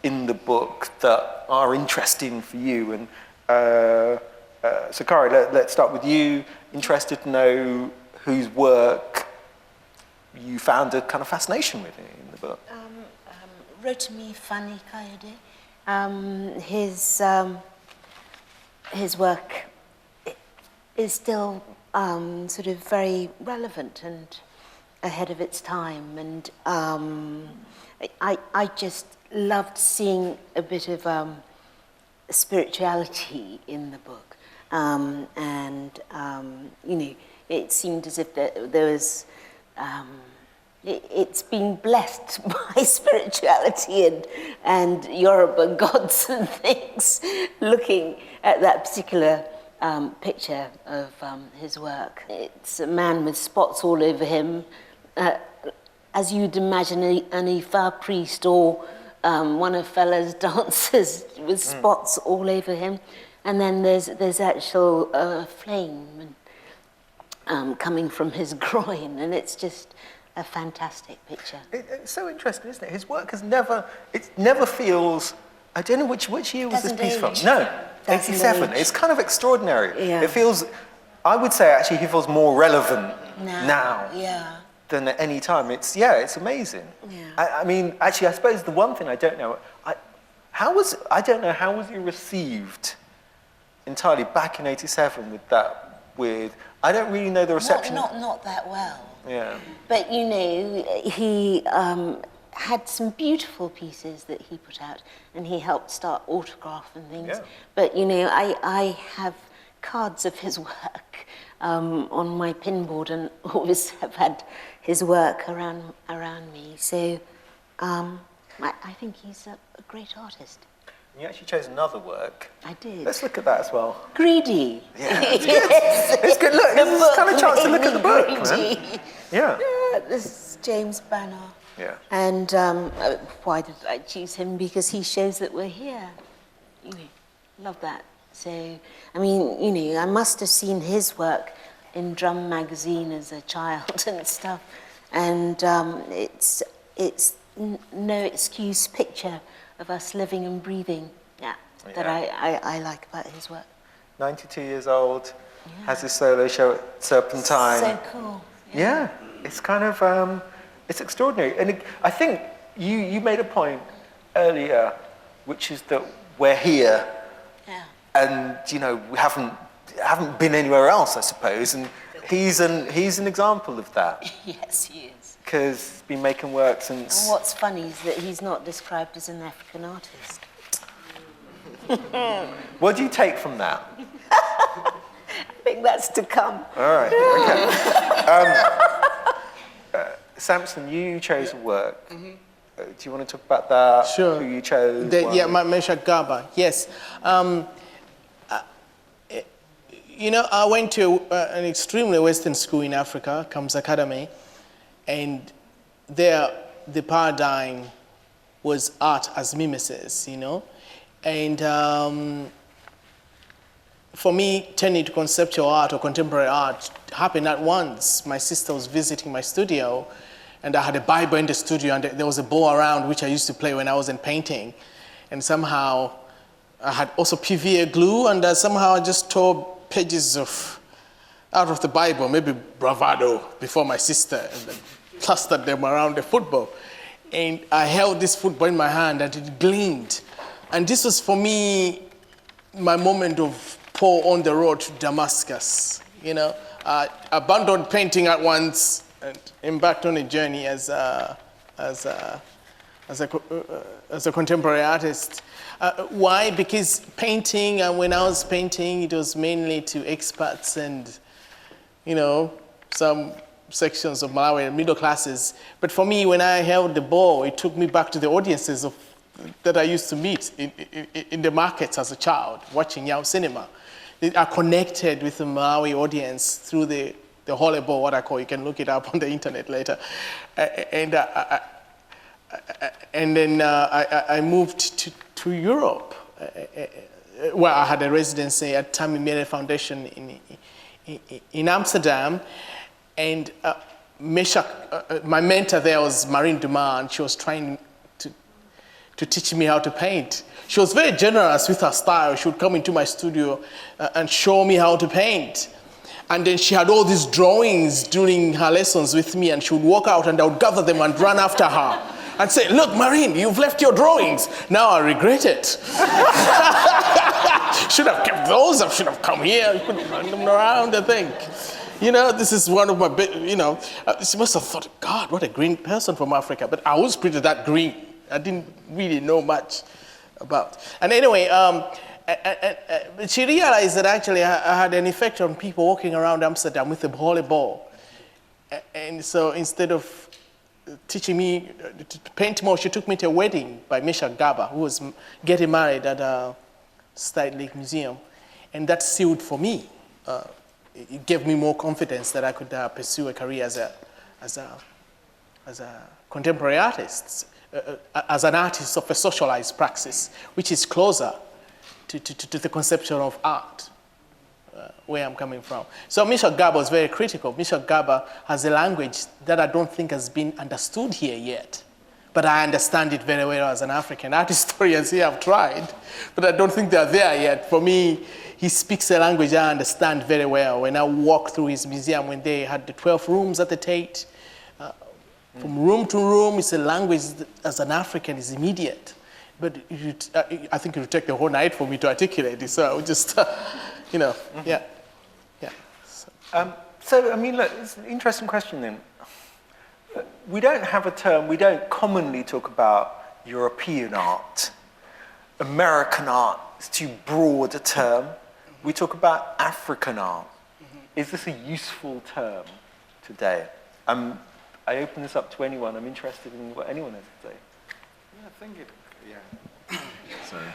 in the book that are interesting for you. And Sokari, let's start with you. Interested to know whose work you found a kind of fascination with in the book. Rotimi Fani Coyote. His work is still sort of very relevant and ahead of its time, and I just loved seeing a bit of spirituality in the book, it seemed as if there was it's been blessed by spirituality and Yoruba gods and things. Looking at that particular picture of his work, it's a man with spots all over him, as you'd imagine an Ifa priest or one of Fela's dancers with spots all over him, and then there's actual flame coming from his groin, and it's just a fantastic picture. It's so interesting, isn't it? His work never feels. I don't know which year was this piece from? No, 87. It's kind of extraordinary. Yeah. It feels. I would say actually he feels more relevant now. Yeah. Than at any time. It's amazing. Yeah. I mean, actually, I suppose the one thing I don't know, how was he received entirely back in '87 with that? I don't really know the reception. Not that well. Yeah. But he had some beautiful pieces that he put out, and he helped start Autograph and things. Yeah. But I have cards of his work on my pinboard, and always have had his work around me. So I think he's a great artist. You actually chose another work. I did. Let's look at that as well. Greedy. Yeah, it's good. It's good. Look, it's kind of a chance to look at the book, Greedy. man. Yeah. This is James Banner. Yeah. And why did I choose him? Because he shows that we're here. Love that. So, I mean, I must have seen his work in Drum magazine as a child and stuff. And it's no excuse picture of us living and breathing. That I like about his work. 92 years old, has his solo show at Serpentine. So cool. Yeah, it's kind of, it's extraordinary. And I think you made a point earlier, which is that we're here. Yeah. And, we haven't been anywhere else, I suppose. And he's an example of that. Yes, he is. Because he's been making work since... And what's funny is that he's not described as an African artist. What do you take from that? I think that's to come. All right, okay. Samson, you chose a work. Do you want to talk about that? Sure. Who you chose? Samson Gabba, yes. You know, I went to an extremely Western school in Africa, Camps Academy, and there the paradigm was art as mimesis, you know. And for me, turning to conceptual art or contemporary art happened at once. My sister was visiting my studio, and I had a Bible in the studio, and there was a ball around which I used to play when I was in painting. And somehow, I had also PVA glue, and somehow I just tore pages out of the Bible, maybe bravado, before my sister, and then plastered them around the football. And I held this football in my hand, and it gleamed. And this was, for me, my moment of Paul on the road to Damascus. You know, I abandoned painting at once and embarked on a journey as a contemporary artist. Why? Because painting, and when I was painting, it was mainly to expats and, you know, some sections of Malawi, middle classes. But for me, when I held the ball, it took me back to the audiences that I used to meet in the markets as a child, watching Nyao cinema. They are connected with the Malawi audience through the holy ball, what I call. You can look it up on the internet later. And then I moved to Europe, where I had a residency at Tammy Mere Foundation in Amsterdam. And my mentor there was Marine Dumas, and she was trying to teach me how to paint. She was very generous with her style. She would come into my studio and show me how to paint. And then she had all these drawings during her lessons with me, and she would walk out, and I would gather them and run after her and say, "Look, Marine, you've left your drawings. Now I regret it." Should have kept those. I should have come here. I could have run them around, I think. You know, this is one of my, she must have thought, God, what a green person from Africa. But I was pretty that green. I didn't really know much about. And anyway, she realized that actually I had an effect on people walking around Amsterdam with a holy ball. And so instead of teaching me to paint more, she took me to a wedding by Samson Gabba, who was getting married at State Lake Museum. And that sealed for me. It gave me more confidence that I could pursue a career as a contemporary artist, as an artist of a socialized praxis, which is closer to the conception of art, where I'm coming from. So Samson Gabba was very critical. Samson Gabba has a language that I don't think has been understood here yet, but I understand it very well as an African. Art historians here have tried, but I don't think they're there yet. For me, he speaks a language I understand very well. When I walk through his museum, when they had the 12 rooms at the Tate, from room to room, it's a language that, as an African, is immediate. But I think it would take the whole night for me to articulate it. So I would just, yeah. So, I mean, look, it's an interesting question then. We don't have a term, we don't commonly talk about European art. American art is too broad a term. We talk about African art. Is this a useful term today? I open this up to anyone. I'm interested in what anyone has to say. Yeah, I think Sorry.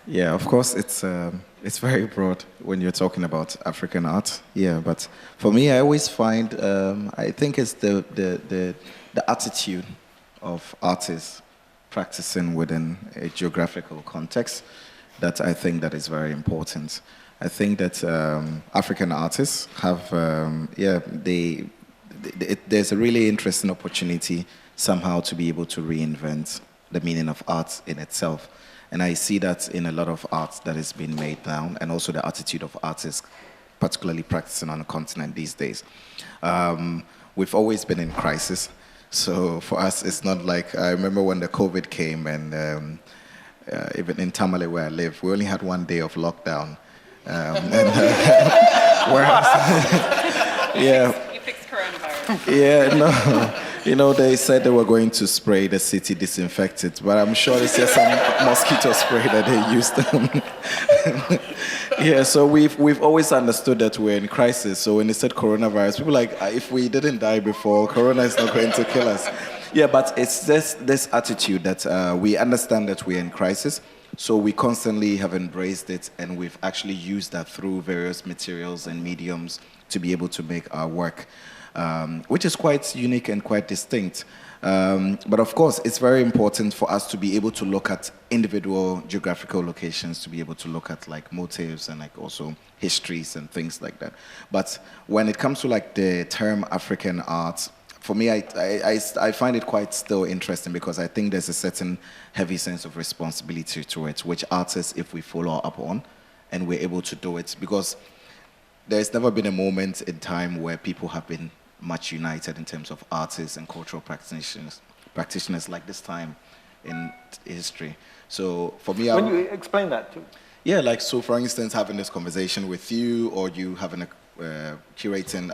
Yeah, of course, it's very broad when you're talking about African art. Yeah, but for me, I always find, I think it's the attitude of artists practicing within a geographical context that I think that is very important. I think that African artists have, there's a really interesting opportunity somehow to be able to reinvent the meaning of art in itself. And I see that in a lot of art that is being made now, and also the attitude of artists, particularly practicing on the continent these days. We've always been in crisis. So for us, it's not like, I remember when the COVID came, and even in Tamale where I live, we only had 1 day of lockdown. Whereas, yeah. You fixed coronavirus. Yeah, no. You know, they said they were going to spray the city disinfectant, but I'm sure it's just some mosquito spray that they used. Yeah, so we've always understood that we're in crisis. So when they said coronavirus, people were like, if we didn't die before, corona is not going to kill us. Yeah, but it's this attitude that we understand that we're in crisis. So we constantly have embraced it, and we've actually used that through various materials and mediums to be able to make our work. Which is quite unique and quite distinct. But of course, it's very important for us to be able to look at individual geographical locations, to be able to look at like motives and like also histories and things like that. But when it comes to like the term African art, for me, I find it quite still interesting because I think there's a certain heavy sense of responsibility to it, which artists, if we follow up on, and we're able to do it, because there's never been a moment in time where people have been much united in terms of artists and cultural practitioners like this time in history. So for me, when you explain that to... Yeah, like, so for instance, having this conversation with you, or you having a curating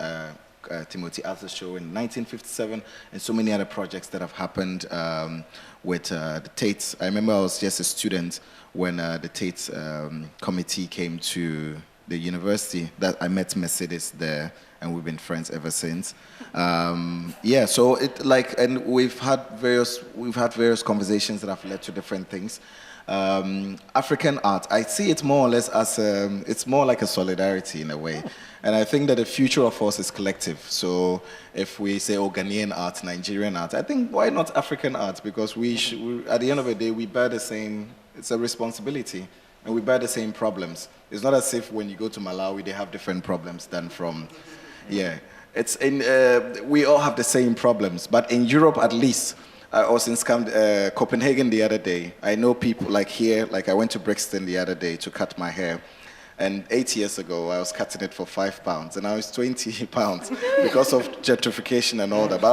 Timothy Arthur show in 1957, and so many other projects that have happened with the Tate. I remember I was just a student when the Tate committee came to the university, that I met Mercedes there, and we've been friends ever since. Yeah, so it like, and we've had various conversations that have led to different things. African art, I see it more or less as it's more like a solidarity in a way, and I think that the future of us is collective. So if we say, oh, Ghanaian art, Nigerian art, I think why not African art? Because we at the end of the day, we bear the same. It's a responsibility. And we bear the same problems. It's not as if when you go to Malawi, they have different problems than from, yeah. It's in, we all have the same problems. But in Europe, at least, I was in Copenhagen the other day. I know people like here, like I went to Brixton the other day to cut my hair. And 8 years ago, I was cutting it for £5, and now it's £20 because of gentrification and all that. But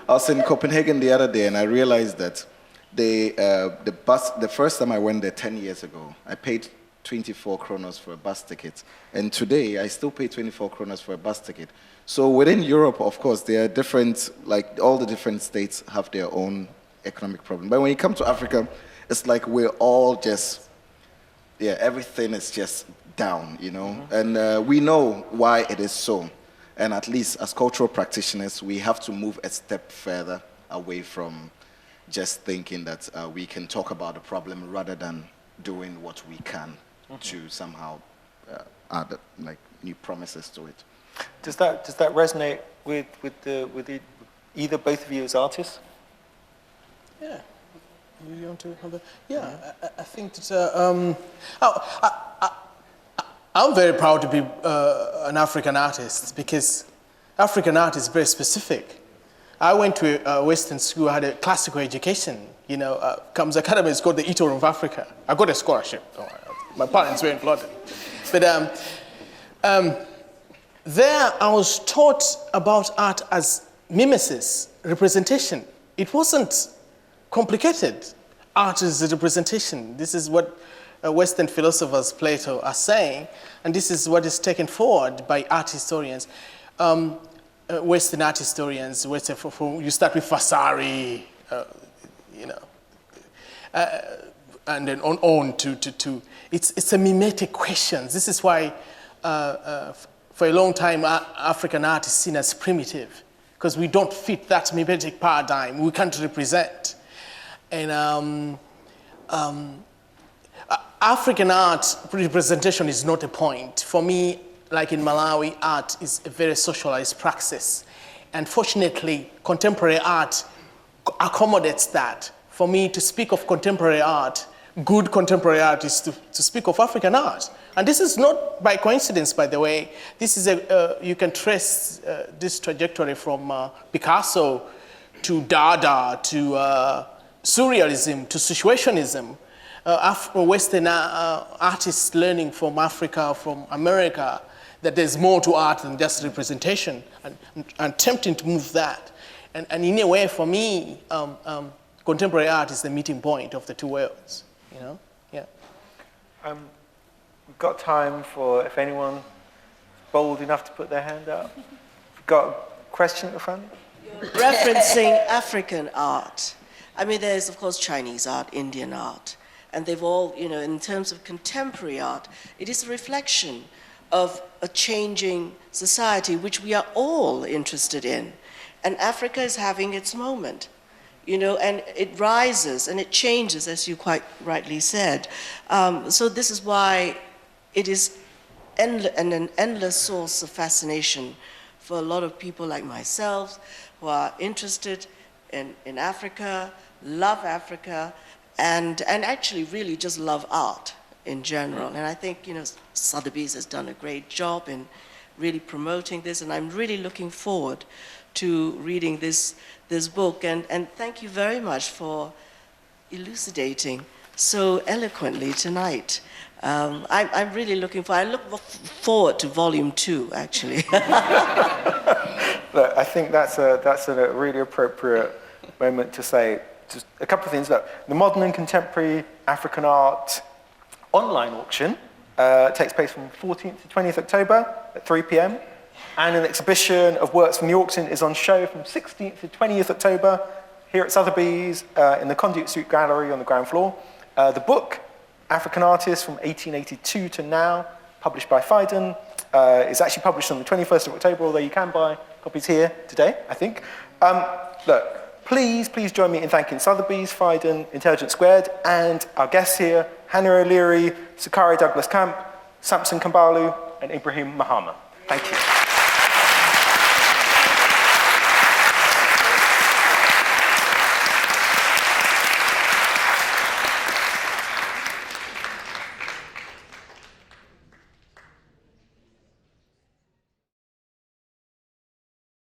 I was in Copenhagen the other day, and I realized that the first time I went there 10 years ago, I paid 24 kronos for a bus ticket. And today, I still pay 24 kronos for a bus ticket. So within Europe, of course, there are different, like all the different states have their own economic problem. But when you come to Africa, it's like we're all just, yeah, everything is just down, you know? Mm-hmm. And we know why it is so. And at least as cultural practitioners, we have to move a step further away from just thinking that we can talk about the problem rather than doing what we can to somehow add like new promises to it. Does that resonate with either both of you as artists? Yeah. You want to have a, yeah, I think that I'm very proud to be an African artist, because African art is very specific. I went to a Western school, I had a classical education, you know, Comes Academy is called the Eton of Africa. I got a scholarship. My parents were in London. But there I was taught about art as mimesis, representation. It wasn't complicated. Art is a representation. This is what Western philosophers, Plato, are saying, and this is what is taken forward by art historians. Western art historians, you start with Vasari, you know, and then on to it's a mimetic question. This is why for a long time African art is seen as primitive, because we don't fit that mimetic paradigm. We can't represent. And African art representation is not a point. For me, like in Malawi, art is a very socialized praxis. And fortunately, contemporary art accommodates that. For me to speak of contemporary art, good contemporary art, is to speak of African art. And this is not by coincidence, by the way. This is you can trace this trajectory from Picasso to Dada to Surrealism to Situationism. Western artists learning from Africa, from America, that there's more to art than just representation, and attempting to move that. And in a way, for me, contemporary art is the meeting point of the two worlds, you know? Yeah. We've got time for, if anyone bold enough to put their hand up. Got a question at the front? Your referencing African art. I mean, there's, of course, Chinese art, Indian art, and they've all, you know, in terms of contemporary art, it is a reflection of a changing society, which we are all interested in. And Africa is having its moment, you know, and it rises and it changes, as you quite rightly said. So this is why it is an endless source of fascination for a lot of people like myself who are interested in Africa, love Africa, and actually really just love art in general. And I think, you know, Sotheby's has done a great job in really promoting this, and I'm really looking forward to reading this book. And thank you very much for elucidating so eloquently tonight. I'm really looking forward. I look forward to volume 2, actually. Look, I think that's a really appropriate moment to say just a couple of things. Look, the Modern and Contemporary African Art online auction takes place from 14th to 20th October at 3 p.m. And an exhibition of works from the auction is on show from 16th to 20th October here at Sotheby's in the Conduit Suite Gallery on the ground floor. The book, African Artists from 1882 to Now, published by Phaidon, is actually published on the 21st of October, although you can buy copies here today, I think. Look, please join me in thanking Sotheby's, Phaidon, Intelligence Squared, and our guests here, Hannah O'Leary, Sokari Douglas Camp, Samson Kambula, and Ibrahim Mahama. Thank you.